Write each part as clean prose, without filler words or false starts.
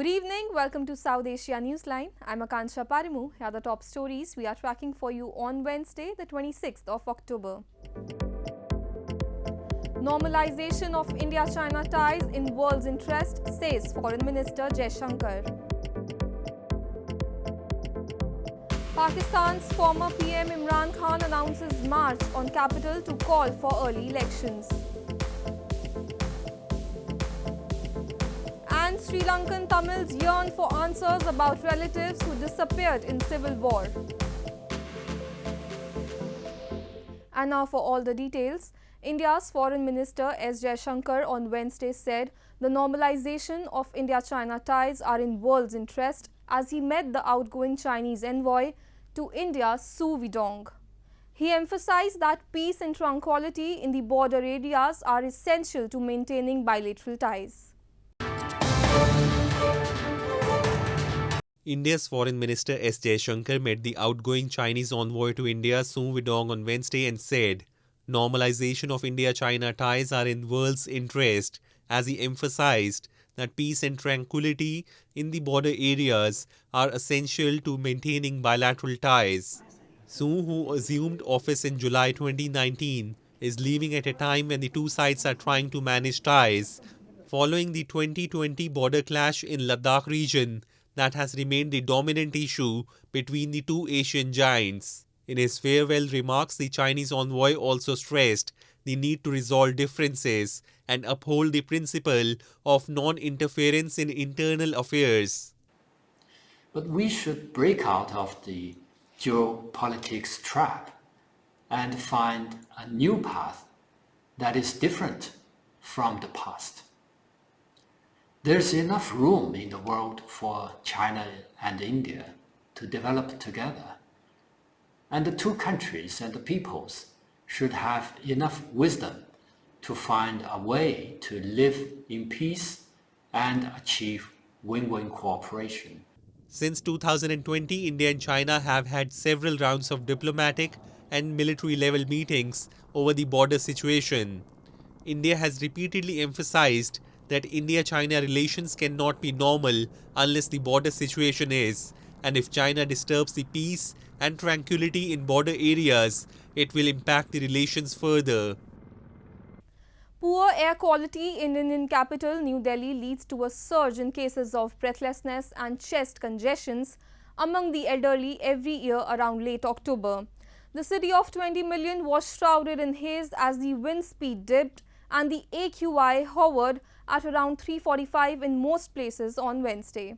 Good evening, welcome to South Asia Newsline. I'm Akansha Parimu. Here are the top stories we are tracking for you on Wednesday, the 26th of October. Normalization of India-China ties in world's interest, says Foreign Minister Jaishankar. Pakistan's former PM Imran Khan announces march on capital to call for early elections. And Sri Lankan Tamils yearn for answers about relatives who disappeared in civil war. And now for all the details. India's Foreign Minister S. Jaishankar on Wednesday said the normalization of India-China ties are in world's interest as he met the outgoing Chinese envoy to India, Soo Weidong. He emphasized that peace and tranquility in the border areas are essential to maintaining bilateral ties. India's Foreign Minister S. Jaishankar met the outgoing Chinese envoy to India, Soo Weidong, on Wednesday and said, normalization of India-China ties are in world's interest, as he emphasized that peace and tranquility in the border areas are essential to maintaining bilateral ties. Soo, who assumed office in July 2019, is leaving at a time when the two sides are trying to manage ties, following the 2020 border clash in Ladakh region that has remained the dominant issue between the two Asian giants. In his farewell remarks, the Chinese envoy also stressed the need to resolve differences and uphold the principle of non-interference in internal affairs. But we should break out of the geopolitics trap and find a new path that is different from the past. There's enough room in the world for China and India to develop together. And the two countries and the peoples should have enough wisdom to find a way to live in peace and achieve win-win cooperation. Since 2020, India and China have had several rounds of diplomatic and military-level meetings over the border situation. India has repeatedly emphasized that India-China relations cannot be normal unless the border situation is, and if China disturbs the peace and tranquility in border areas, it will impact the relations further. Poor air quality in Indian capital New Delhi leads to a surge in cases of breathlessness and chest congestions among the elderly every year around late October. The city of 20 million was shrouded in haze as the wind speed dipped and the AQI hovered at around 345 in most places on Wednesday.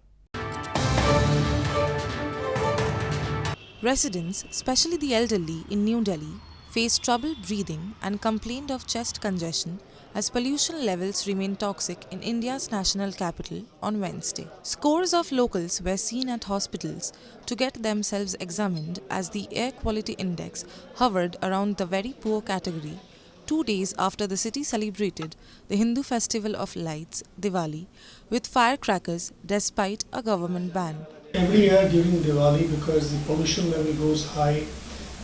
Residents, especially the elderly in New Delhi, faced trouble breathing and complained of chest congestion as pollution levels remain toxic in India's national capital on Wednesday. Scores of locals were seen at hospitals to get themselves examined as the air quality index hovered around the very poor category 2 days after the city celebrated the Hindu festival of lights, Diwali, with firecrackers despite a government ban. Every year during Diwali, because the pollution level goes high,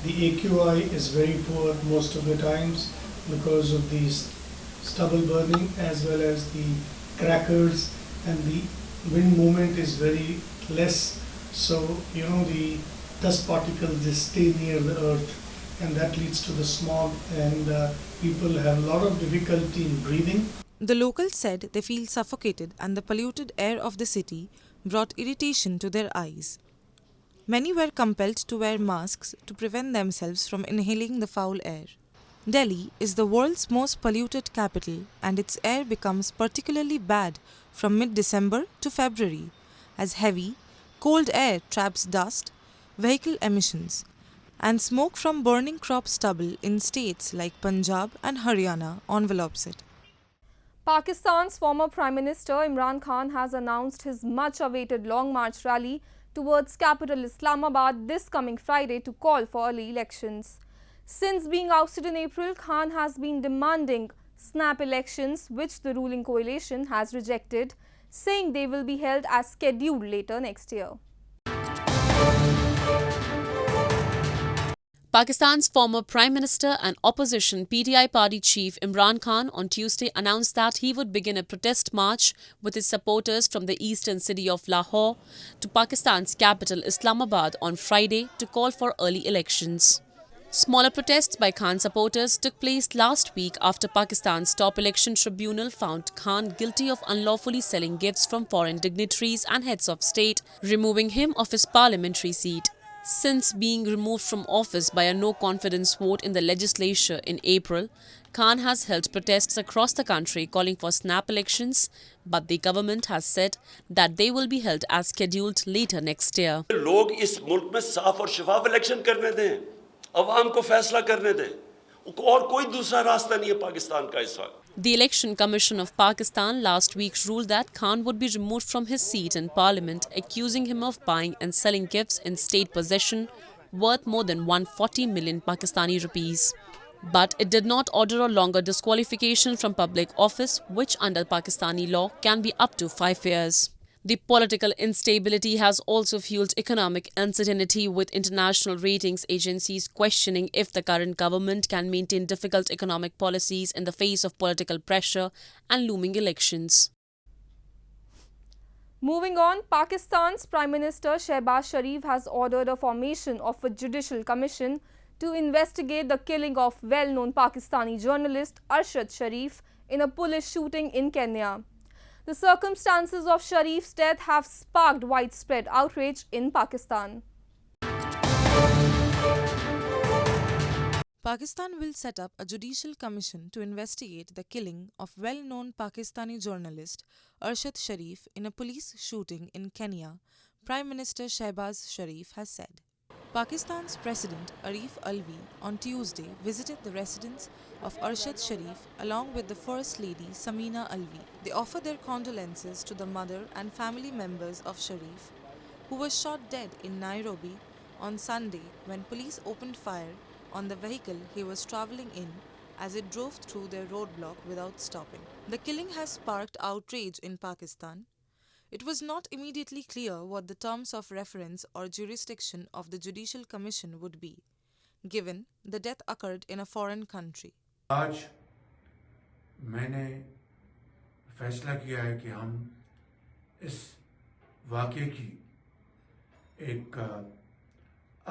the AQI is very poor most of the times because of the stubble burning as well as the crackers, and the wind movement is very less. So, the dust particles just stay near the earth, and that leads to the smog, and people have a lot of difficulty in breathing. The locals said they feel suffocated and the polluted air of the city brought irritation to their eyes. Many were compelled to wear masks to prevent themselves from inhaling the foul air. Delhi is the world's most polluted capital, and its air becomes particularly bad from mid-December to February as heavy, cold air traps dust, vehicle emissions, and smoke from burning crop stubble in states like Punjab and Haryana envelopes it. Pakistan's former Prime Minister Imran Khan has announced his much-awaited Long March rally towards capital Islamabad this coming Friday to call for early elections. Since being ousted in April, Khan has been demanding snap elections, which the ruling coalition has rejected, saying they will be held as scheduled later next year. Pakistan's former Prime Minister and opposition PTI party chief Imran Khan on Tuesday announced that he would begin a protest march with his supporters from the eastern city of Lahore to Pakistan's capital Islamabad on Friday to call for early elections. Smaller protests by Khan supporters took place last week after Pakistan's top election tribunal found Khan guilty of unlawfully selling gifts from foreign dignitaries and heads of state, removing him of his parliamentary seat. Since being removed from office by a no-confidence vote in the legislature in April, Khan has held protests across the country calling for snap elections, but the government has said that they will be held as scheduled later next year. लोग इस मुल्क में साफ और शफाफ election करने दें, अवाम को फैसला करने दें, और कोई दूसरा रास्ता नहीं है पाकिस्तान का इस वक्त. The Election Commission of Pakistan last week ruled that Khan would be removed from his seat in parliament, accusing him of buying and selling gifts in state possession worth more than 140 million Pakistani rupees. But it did not order a longer disqualification from public office, which under Pakistani law can be up to 5 years. The political instability has also fueled economic uncertainty, with international ratings agencies questioning if the current government can maintain difficult economic policies in the face of political pressure and looming elections. Moving on, Pakistan's Prime Minister Shehbaz Sharif has ordered a formation of a judicial commission to investigate the killing of well-known Pakistani journalist Arshad Sharif in a police shooting in Kenya. The circumstances of Sharif's death have sparked widespread outrage in Pakistan. Pakistan will set up a judicial commission to investigate the killing of well-known Pakistani journalist Arshad Sharif in a police shooting in Kenya, Prime Minister Shehbaz Sharif has said. Pakistan's President Arif Alvi on Tuesday visited the residence of Arshad Sharif along with the First Lady Samina Alvi. They offered their condolences to the mother and family members of Sharif, who was shot dead in Nairobi on Sunday when police opened fire on the vehicle he was travelling in as it drove through their roadblock without stopping. The killing has sparked outrage in Pakistan. It was not immediately clear what the terms of reference or jurisdiction of the Judicial Commission would be, given the death occurred in a foreign country. आज मैंने फैसला किया है कि हम इस वाक़े की एक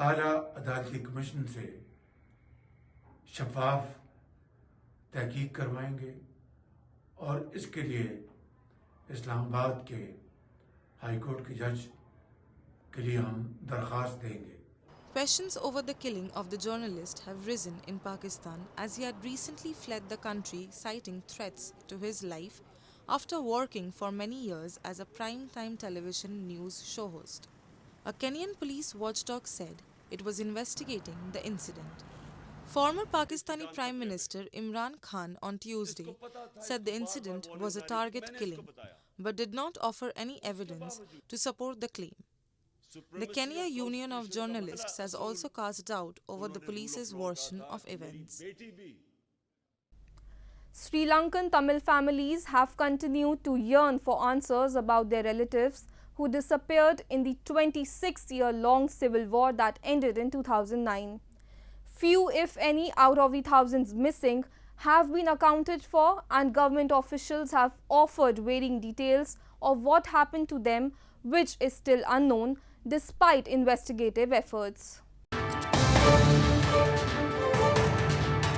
आला अदालती कमीशन से शफाफ तहकीक करवाएंगे और इसके लिए इस्लामाबाद के हाई कोर्ट के जज के लिए हम दरख्वास्त देंगे. Questions over the killing of the journalist have risen in Pakistan as he had recently fled the country, citing threats to his life after working for many years as a prime-time television news show host. A Kenyan police watchdog said it was investigating the incident. Former Pakistani Prime Minister Imran Khan on Tuesday said the incident was a target killing, but did not offer any evidence to support the claim. The Kenya Union of Journalists has also cast doubt over the police's version of events. Sri Lankan Tamil families have continued to yearn for answers about their relatives who disappeared in the 26-year-long civil war that ended in 2009. Few, if any, out of the thousands missing have been accounted for, and government officials have offered varying details of what happened to them, which is still unknown despite investigative efforts.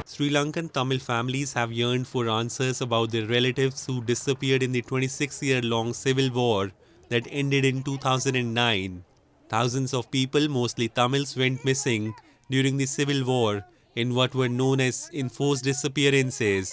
Sri Lankan Tamil families have yearned for answers about their relatives who disappeared in the 26-year-long civil war that ended in 2009. Thousands of people, mostly Tamils, went missing during the civil war in what were known as enforced disappearances,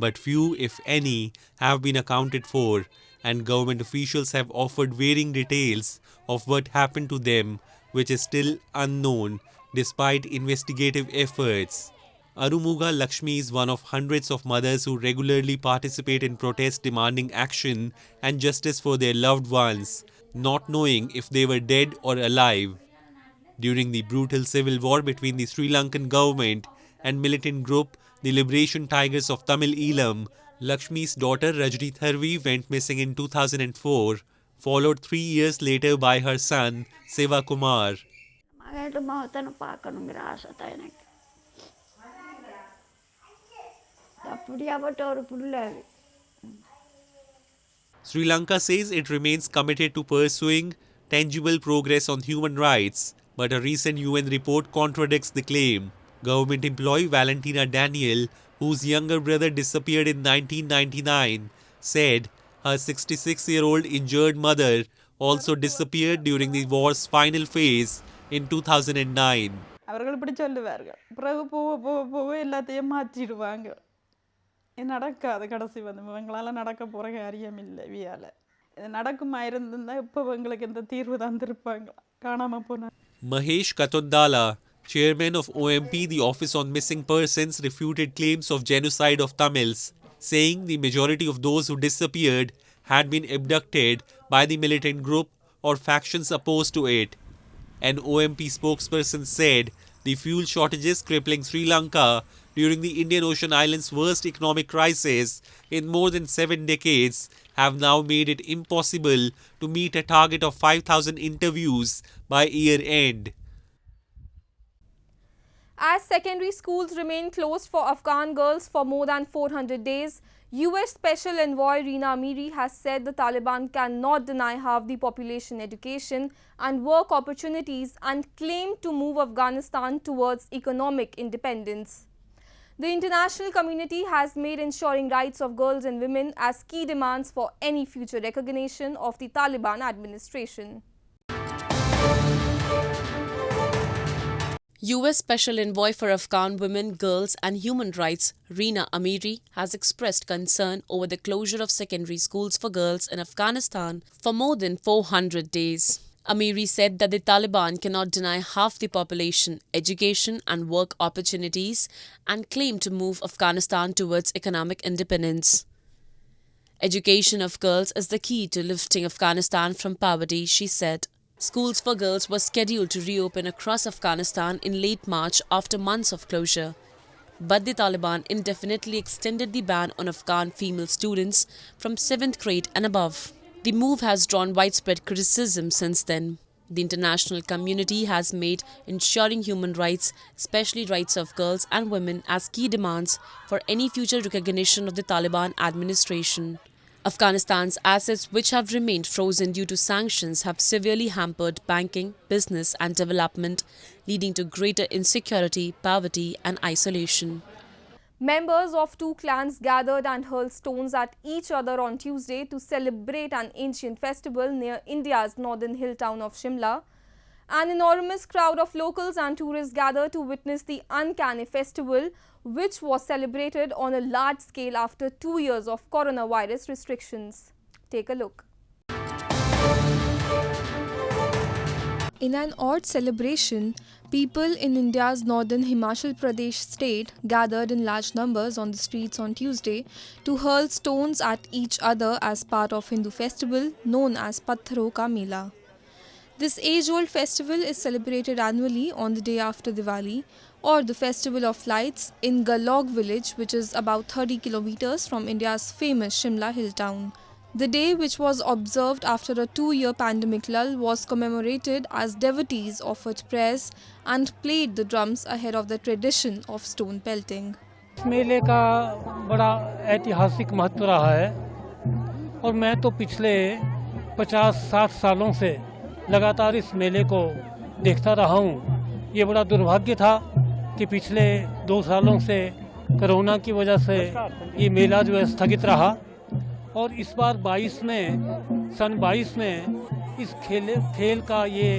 but few, if any, have been accounted for, and government officials have offered varying details of what happened to them, which is still unknown despite investigative efforts. Arumuga Lakshmi is one of hundreds of mothers who regularly participate in protests demanding action and justice for their loved ones, not knowing if they were dead or alive. During the brutal civil war between the Sri Lankan government and militant group the Liberation Tigers of Tamil Eelam, Lakshmi's daughter Rajni Tharvi went missing in 2004, followed 3 years later by her son Seva Kumar. அவையாட்டு முகத்தனை பார்க்கணுங்கிற ஆசை தான் எனக்கு. அப்படியாப்பட்ட ஒரு புள்ள. Sri Lanka says it remains committed to pursuing tangible progress on human rights, but a recent UN report contradicts the claim. Government employee Valentina Daniel, whose younger brother disappeared in 1999, said her 66-year-old injured mother also disappeared during the war's final phase in 2009. அவர்கள் இப்படி சொல்லுவார்கள், பிறகு போக போக போக எல்லாத்தையும் மாற்றிடுவாங்க. நடக்காது கடைசி வந்து இவங்களால் நடக்க போகிற காரியம் இல்லை வியால. இது நடக்குமா இருந்திருந்தால் இப்போ இவங்களுக்கு இந்த தீர்வு தந்திருப்பாங்க, காணாமல் போனாங்க. Mahesh Katondala, chairman of OMP, the Office on Missing Persons, refuted claims of genocide of Tamils, saying the majority of those who disappeared had been abducted by the militant group or factions opposed to it. An OMP spokesperson said the fuel shortages crippling Sri Lanka during the Indian Ocean Islands' worst economic crisis in more than 7 decades have now made it impossible to meet a target of 5,000 interviews by year end. As secondary schools remain closed for Afghan girls for more than 400 days, US Special Envoy Rina Amiri has said the Taliban cannot deny half the population education and work opportunities and claim to move Afghanistan towards economic independence. The international community has made ensuring rights of girls and women as key demands for any future recognition of the Taliban administration. US Special Envoy for Afghan Women, Girls and Human Rights, Rina Amiri, has expressed concern over the closure of secondary schools for girls in Afghanistan for more than 400 days. Amiri said that the Taliban cannot deny half the population education and work opportunities and claim to move Afghanistan towards economic independence. Education of girls is the key to lifting Afghanistan from poverty, she said. Schools for girls were scheduled to reopen across Afghanistan in late March after months of closure. But the Taliban indefinitely extended the ban on Afghan female students from 7th grade and above. The move has drawn widespread criticism since then. The international community has made ensuring human rights, especially rights of girls and women, as key demands for any future recognition of the Taliban administration. Afghanistan's assets, which have remained frozen due to sanctions, have severely hampered banking, business and development, leading to greater insecurity, poverty and isolation. Members of two clans gathered and hurled stones at each other on Tuesday to celebrate an ancient festival near India's northern hill town of Shimla. An enormous crowd of locals and tourists gathered to witness the uncanny festival, which was celebrated on a large scale after 2 years of coronavirus restrictions. Take a look. In an odd celebration, people in India's northern Himachal Pradesh state gathered in large numbers on the streets on Tuesday to hurl stones at each other as part of Hindu festival known as Patharon Ka Mela. This age-old festival is celebrated annually on the day after Diwali, or the Festival of Lights, in Galog village, which is about 30 kilometers from India's famous Shimla hill town. The day, which was observed after a 2-year pandemic lull, was commemorated as devotees offered prayers and played the drums ahead of the tradition of stone pelting. मेले का बड़ा ऐतिहासिक महत्व रहा है और मैं तो पिछले 50-60 सालों से लगातार इस मेले को देखता रहा हूँ। ये बड़ा दुर्भाग्य था कि पिछले 2 सालों से कोरोना की वजह से ये मेला जो है स्थगित रहा और इस बार सन 22 में इस खेल का ये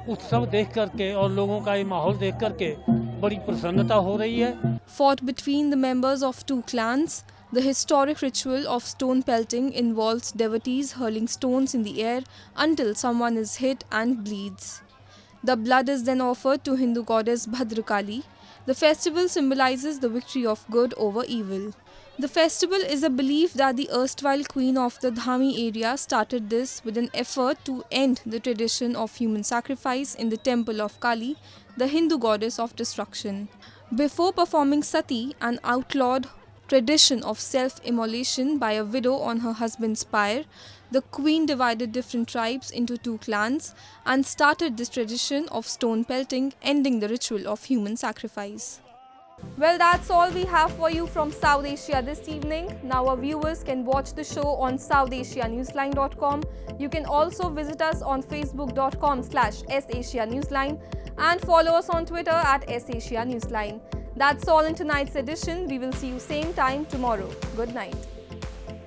उत्सव देख करके और लोगों का ये माहौल देख करके बड़ी प्रसन्नता हो रही है. Fought between the members of two clans, the historic ritual of stone pelting involves devotees hurling stones in the air until someone is hit and bleeds. The blood is then offered to Hindu goddess Bhadrakali. The festival symbolizes the victory of good over evil. The festival is a belief that the erstwhile queen of the Dhami area started this with an effort to end the tradition of human sacrifice in the temple of Kali, the Hindu goddess of destruction. Before performing sati, an outlawed tradition of self-immolation by a widow on her husband's pyre, the queen divided different tribes into 2 clans and started this tradition of stone pelting, ending the ritual of human sacrifice. Well, that's all we have for you from South Asia this evening. Now our viewers can watch the show on southasianewsline.com. You can also visit us on facebook.com/SAsiaNewsline and follow us on Twitter @SAsiaNewsline. That's all in tonight's edition. We will see you same time tomorrow. Good night.